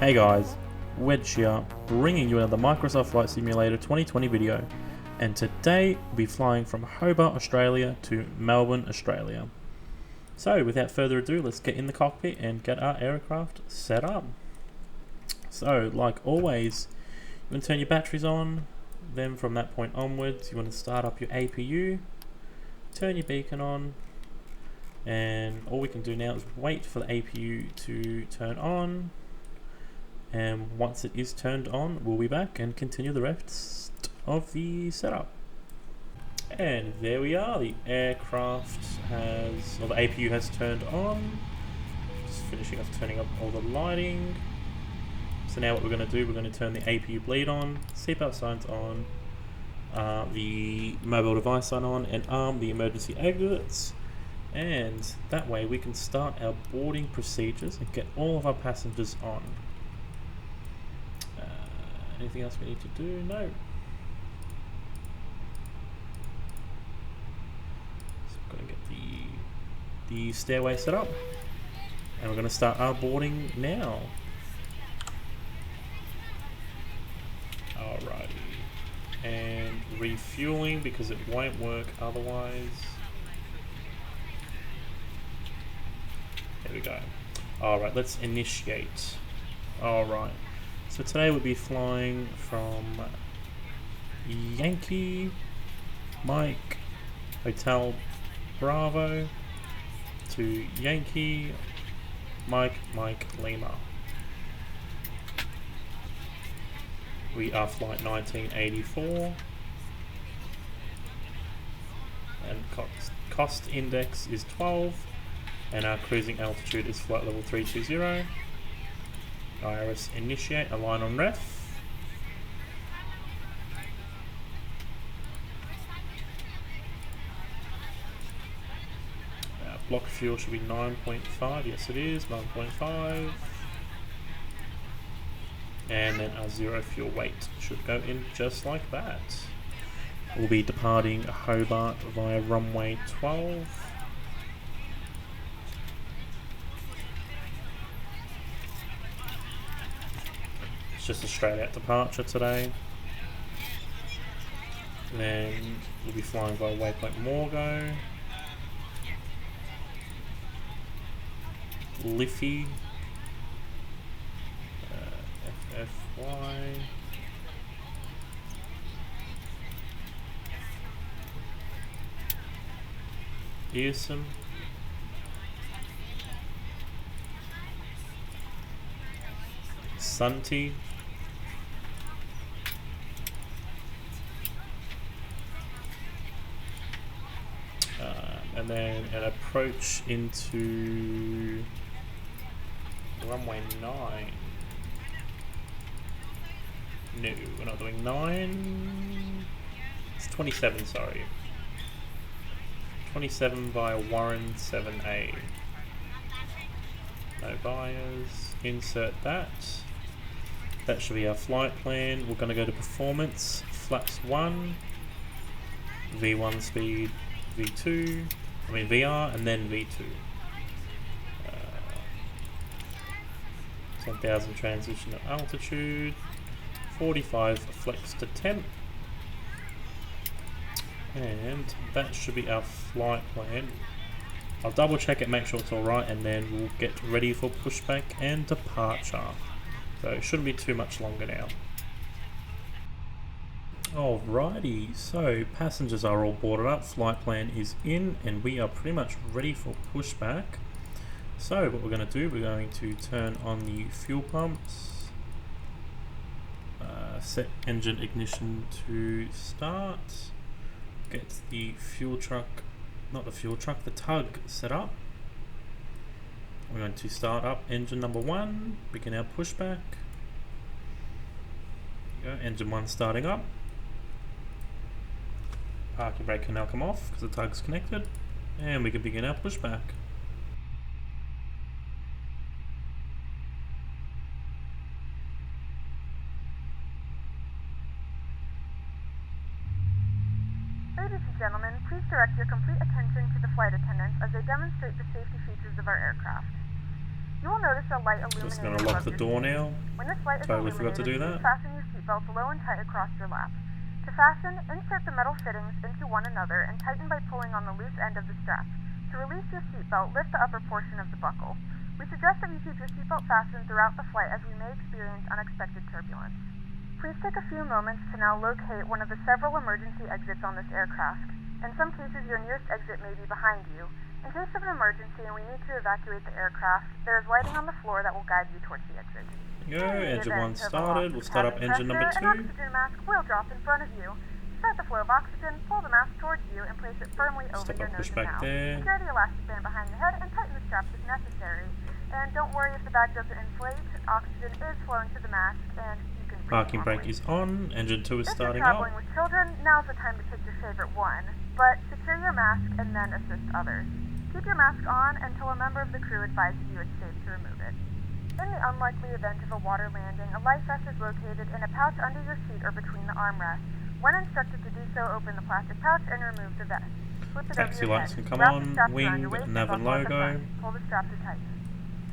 Hey guys, Wedge here, bringing you another Microsoft Flight Simulator 2020 video, and today we'll be flying from Hobart, Australia to Melbourne, Australia. So without further ado, let's get in the cockpit and get our aircraft set up. So like always, you want to turn your batteries on, then from that point onwards you want to start up your APU, turn your beacon on, and all we can do now is wait for the APU to turn on. And once it is turned on, we'll be back and continue the rest of the setup. And there we are, the aircraft has, or the APU has turned on. Just finishing off turning up all the lighting. So now what we're going to do, we're going to turn the APU bleed on, seatbelt signs on, the mobile device sign on, and arm the emergency exits. And that way we can start our boarding procedures and get all of our passengers on. Anything else we need to do? No. So I'm going to get the stairway set up, and we're going to start our boarding now. Alrighty, and refueling because it won't work otherwise. There we go. Alright, let's initiate. Alright. So today we'll be flying from Yankee Mike Hotel Bravo to Yankee Mike Lima. We are flight 1984 and cost index is 12 and our cruising altitude is flight level 320. IRS initiate, align on ref. Block fuel should be 9.5, yes it is, 9.5. And then our zero fuel weight should go in just like that. We'll be departing Hobart via runway 12. Just a straight out departure today. Then we'll be flying via waypoint Morgo, Liffey, FFY, Earson, Sunty, and then an approach into runway 9. No, we're not doing 9. It's 27, sorry. 27 via Warren 7A. No buyers. Insert that. That should be our flight plan. We're going to go to performance, flaps 1, V1 speed, VR, and then V2. 10,000 transition at altitude, 45 flex to temp, and that should be our flight plan. I'll double check it, make sure it's alright, and then we'll get ready for pushback and departure. So it shouldn't be too much longer now. Alrighty, so passengers are all boarded up, flight plan is in, and we are pretty much ready for pushback. So what we're going to do, we're going to turn on the fuel pumps, set engine ignition to start, get the fuel truck, not the fuel truck, the tug set up. We're going to start up engine number 1, begin our pushback. There you go, engine 1 starting up. Parking brake can now come off because the tug's connected, and we can begin our pushback. Ladies and gentlemen, please direct your complete attention to the flight attendants as they demonstrate the safety features of our aircraft. You will notice a light illuminating Just gonna lock the door now. When this light is Totally forgot to do illuminated, that. fasten your seatbelt low and tight across your lap. To fasten, insert the metal fittings into one another and tighten by pulling on the loose end of the strap. To release your seatbelt, lift the upper portion of the buckle. We suggest that you keep your seatbelt fastened throughout the flight as we may experience unexpected turbulence. Please take a few moments to now locate one of the several emergency exits on this aircraft. In some cases, your nearest exit may be behind you. In case of an emergency and we need to evacuate the aircraft, there is lighting on the floor that will guide you towards the exit. Go, engine 1 started. We'll start up engine number 2. An oxygen mask will drop in front of you. Start the flow of oxygen, pull the mask towards you, and place it firmly over Step your up, nose and push back mouth. there. Secure the elastic band behind your head and tighten the straps if necessary. And don't worry if the bag doesn't inflate. Oxygen is flowing to the mask, and you can breathe Parking brake normally. is on. Engine 2 is If starting you're up. traveling with children, now's the time to pick your favorite one. But secure your mask and then assist others. Keep your mask on until a member of the crew advises you it's safe to remove it. In the unlikely event of a water landing, a life vest is located in a pouch under your seat or between the armrests. When instructed to do so, open the plastic pouch and remove the vest. Flip it Taxi over your lights head. can come Wrap the on. straps around Wing, your waist nav and and buckle at the logo. front. Pull the strap to tighten.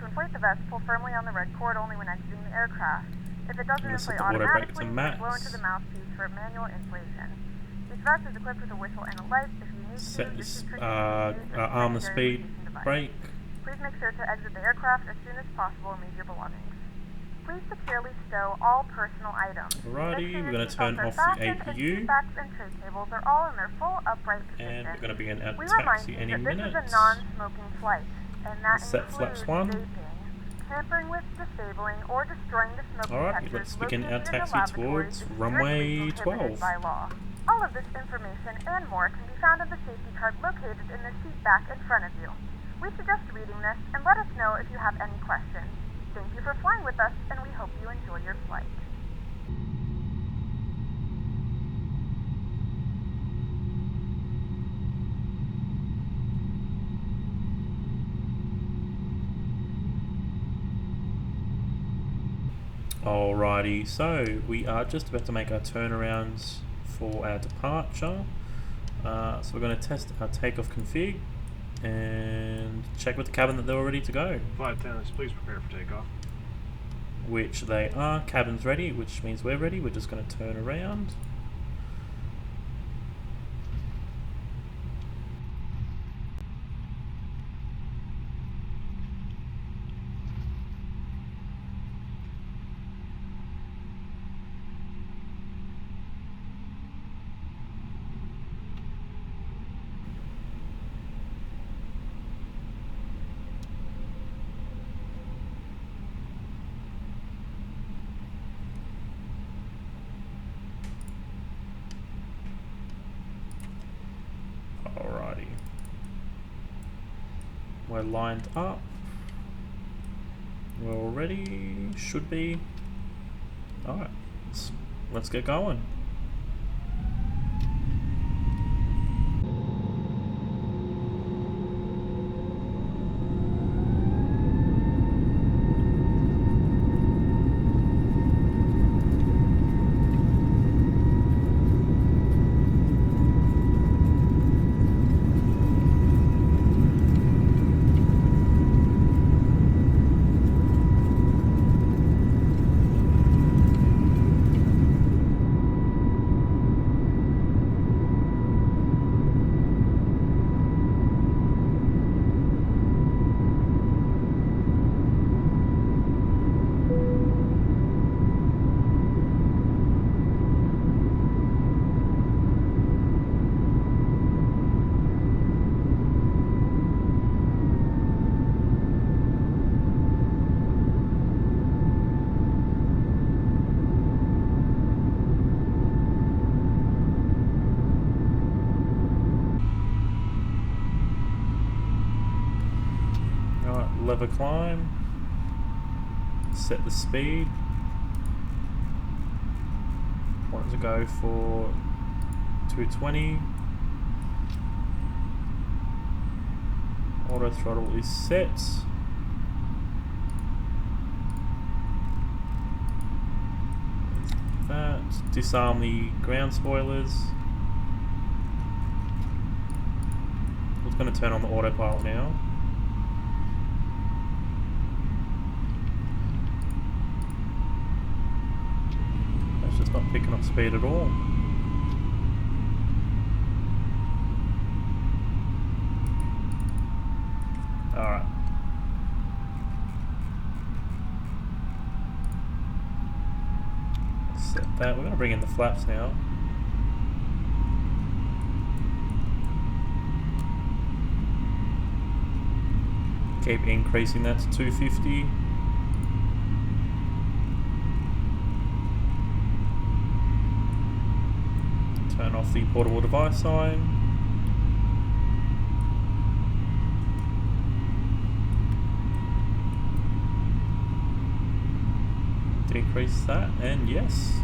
To inflate the vest, pull firmly on the red cord only when exiting the aircraft. If it doesn't I'm gonna set inflate the auto brake to automatically, max. blow into the mouthpiece for manual inflation. This vest is equipped with a whistle and a light. If you need Set to, the this is arm the speed brake. Please make sure to exit the aircraft as soon as possible and leave your belongings. Please securely stow all personal items. Alrighty, Make sure we're your going to turn seatbelts are off the fastened and APU. seat backs and tray tables are all in their full upright position. And we're going to begin our We remind taxi you any that this minute. is a non-smoking flight, and that Set includes flaps 1. vaping, tampering with, disabling, or destroying the smoke Alright, detectors let's begin our located in the taxi laboratories towards is runway strictly prohibited 12. by law. All of this information and more can be found in the safety card located in the seat back in front of you. We suggest reading this and let us know if you have any questions. Thank you for flying with us, and we hope you enjoy your flight. Alrighty, so we are just about to make our turnarounds for our departure. So we're going to test our takeoff config and check with the cabin that they're all ready to go. Flight attendants, please prepare for takeoff. Which they are. Cabin's ready, which means we're ready. We're just going to turn around. Alrighty. We're lined up. We're all ready. Should be. Alright. Let's get going. Lever climb, set the speed, want it to go for 220, auto throttle is set, that, disarm the ground spoilers, we're going to turn on the autopilot now. not picking up speed at all. Alright. Set that. We're going to bring in the flaps now. Keep increasing that to 250. Turn off the portable device sign. Decrease that, and yes,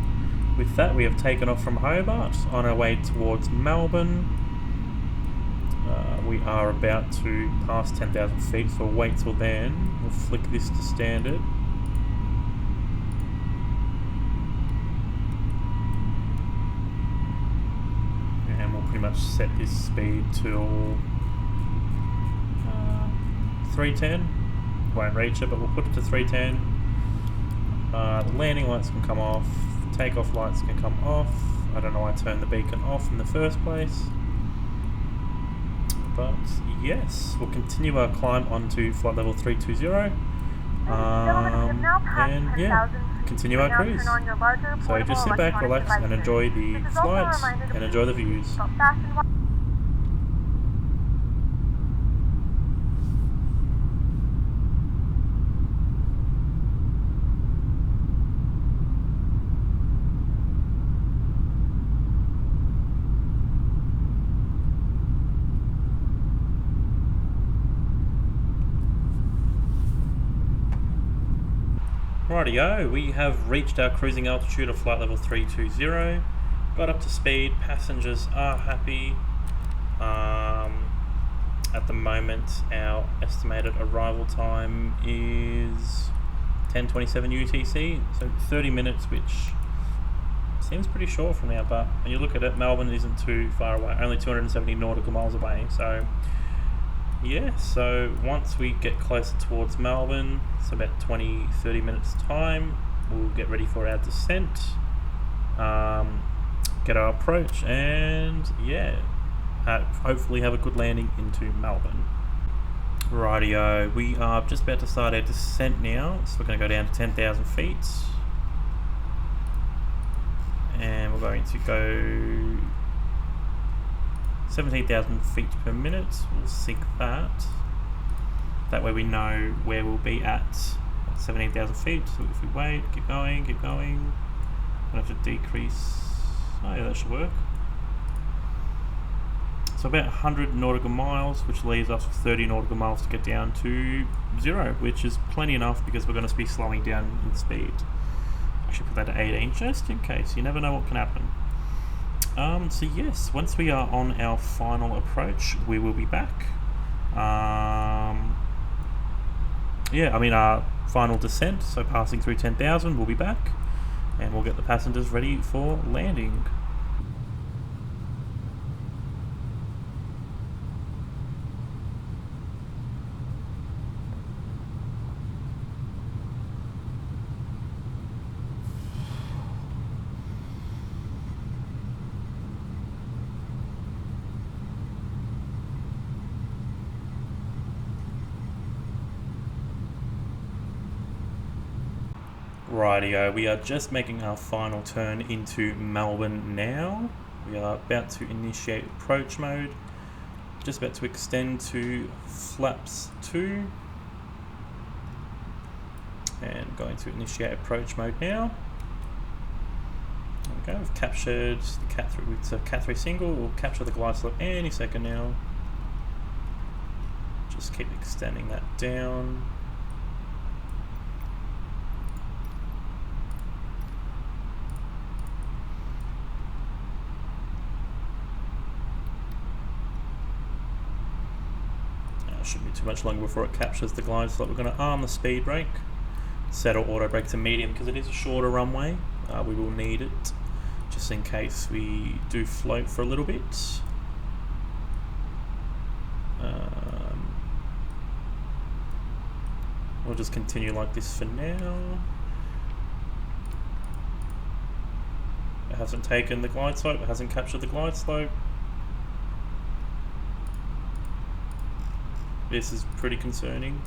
with that we have taken off from Hobart on our way towards Melbourne. We are about to pass 10,000 feet, so we'll wait till then. We'll flick this to standard. And we'll pretty much set this speed till 310. Won't reach it, but we'll put it to 310. The landing lights can come off, the takeoff lights can come off. I don't know why I turned the beacon off in the first place. But yes, we'll continue our climb onto flight level 320. And yeah, continue our cruise. So just sit back, relax, and enjoy the flight, and enjoy the views. Rightio, we have reached our cruising altitude of flight level 320, got up to speed, passengers are happy. At the moment our estimated arrival time is 10:27 UTC, so 30 minutes, which seems pretty short from now, but when you look at it, Melbourne isn't too far away, only 270 nautical miles away, so yeah, so once we get closer towards Melbourne, so about 20-30 minutes time, we'll get ready for our descent, get our approach, and yeah, hopefully have a good landing into Melbourne. Rightio, we are just about to start our descent now, so we're going to go down to 10,000 feet, and we're going to go 17,000 feet per minute. We'll sync that. That way we know where we'll be at 17,000 feet. So if we wait, keep going, keep going. I'll have to decrease. Oh yeah, that should work. So about 100 nautical miles, which leaves us with 30 nautical miles to get down to 0, which is plenty enough because we're going to be slowing down in speed. Actually put that to 18 just in case. You never know what can happen. So yes, once we are on our final approach, we will be back. Yeah, I mean our final descent, so passing through 10,000, we'll be back, and we'll get the passengers ready for landing. Rightio, we are just making our final turn into Melbourne now. We are about to initiate approach mode. Just about to extend to flaps 2. And going to initiate approach mode now. Okay, we've captured the Cat 3 with a Cat 3 single. We'll capture the glide slope any second now. Just keep extending that down. Shouldn't be too much longer before it captures the glide slope. We're going to arm the speed brake, set our auto brake to medium because it is a shorter runway. We will need it just in case we do float for a little bit. We'll just continue like this for now. hasn't taken the glide slope, it hasn't captured the glide slope. This is pretty concerning.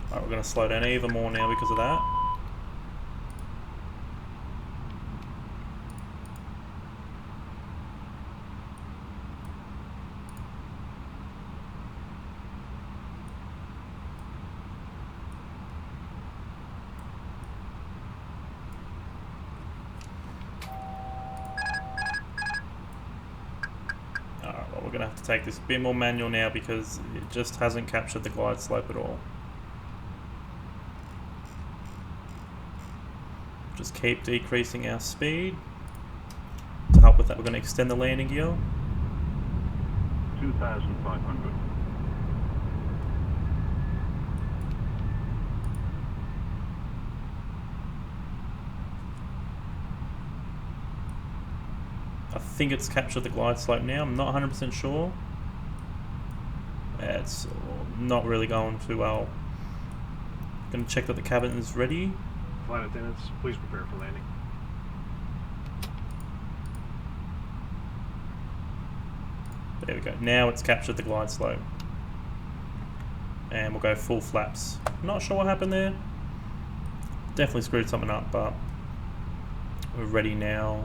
Alright, we're going to slow down even more now because of that. We're going to have to take this a bit more manual now because it just hasn't captured the glide slope at all. Just keep decreasing our speed. To help with that, we're going to extend the landing gear. 2,500. I think it's captured the glide slope now. I'm not 100% sure. Yeah, it's not really going too well. Going to check that the cabin is ready. Flight attendants, please prepare for landing. There we go. Now it's captured the glide slope. And we'll go full flaps. Not sure what happened there. Definitely screwed something up, but we're ready now.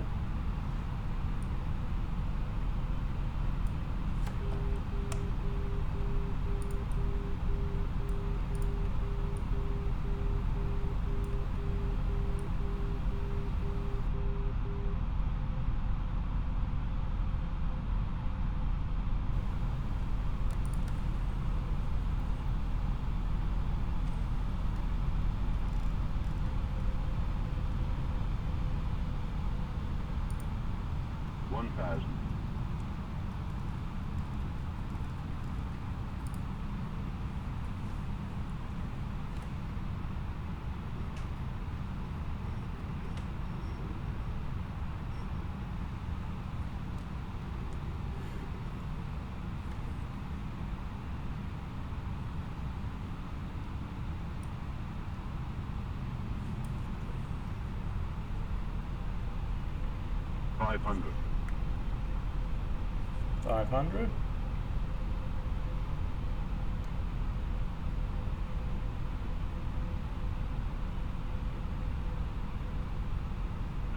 $500. 500.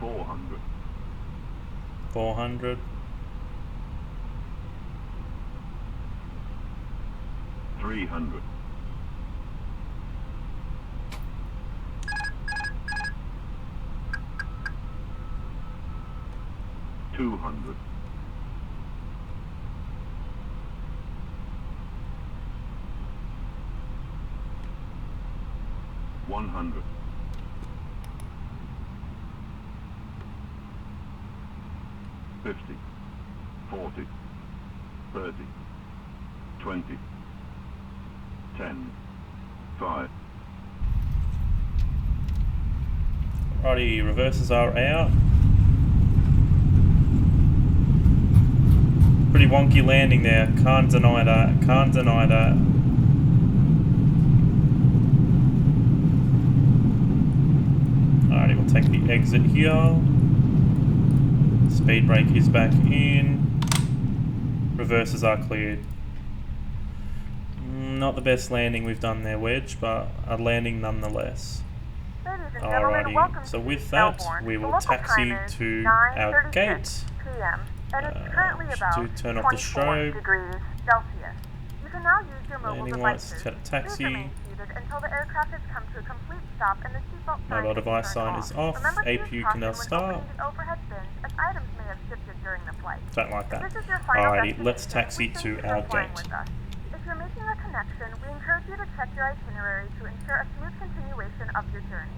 $400. 400. 300. 200. 100. 50. 40. 30. 20. 10. 5. Righty, reverses are out. Pretty wonky landing there, can't deny that, can't deny that. Alrighty, we'll take the exit here. Speed brake is back in. Reverses are cleared. Not the best landing we've done there, Wedge, but a landing nonetheless. Alrighty, so with that, we will taxi to our gate. To turn off the strobe. Landing lights, set a taxi. Mobile device sign is off. APU can now start. Don't like that. Alrighty, let's taxi to our gate. If you're making a connection, we encourage you to check your itinerary to ensure a smooth continuation of your journey.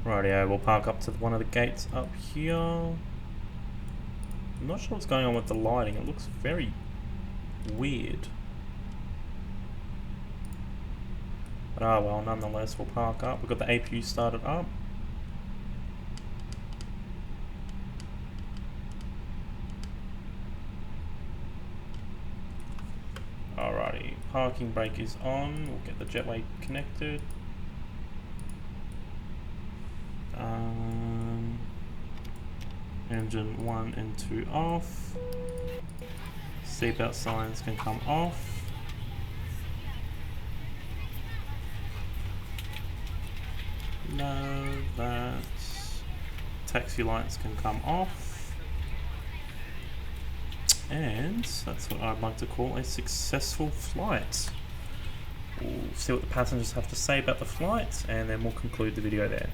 Rightio, we'll park up to one of the gates up here. I'm not sure what's going on with the lighting. It looks very weird. But ah well, nonetheless, we'll park up. We've got the APU started up. Alrighty, parking brake is on. We'll get the jetway connected. Engine 1 and 2 off. Seatbelt signs can come off. No, that. Taxi lights can come off. And that's what I'd like to call a successful flight. We'll see what the passengers have to say about the flight, and then we'll conclude the video there.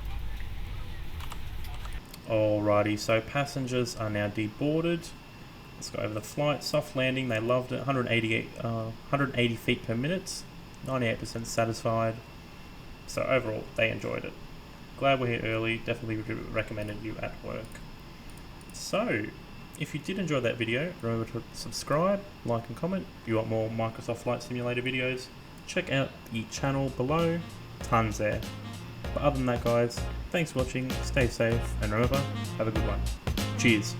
Alrighty, so passengers are now deboarded. Let's go over the flight. Soft landing, they loved it. 180 feet per minute, 98% satisfied. So overall, they enjoyed it. Glad we're here early, definitely recommended you at work. So, if you did enjoy that video, remember to subscribe, like and comment. If you want more Microsoft Flight Simulator videos, check out the channel below, tons there. But other than that guys, thanks for watching, stay safe, and remember, have a good one. Cheers.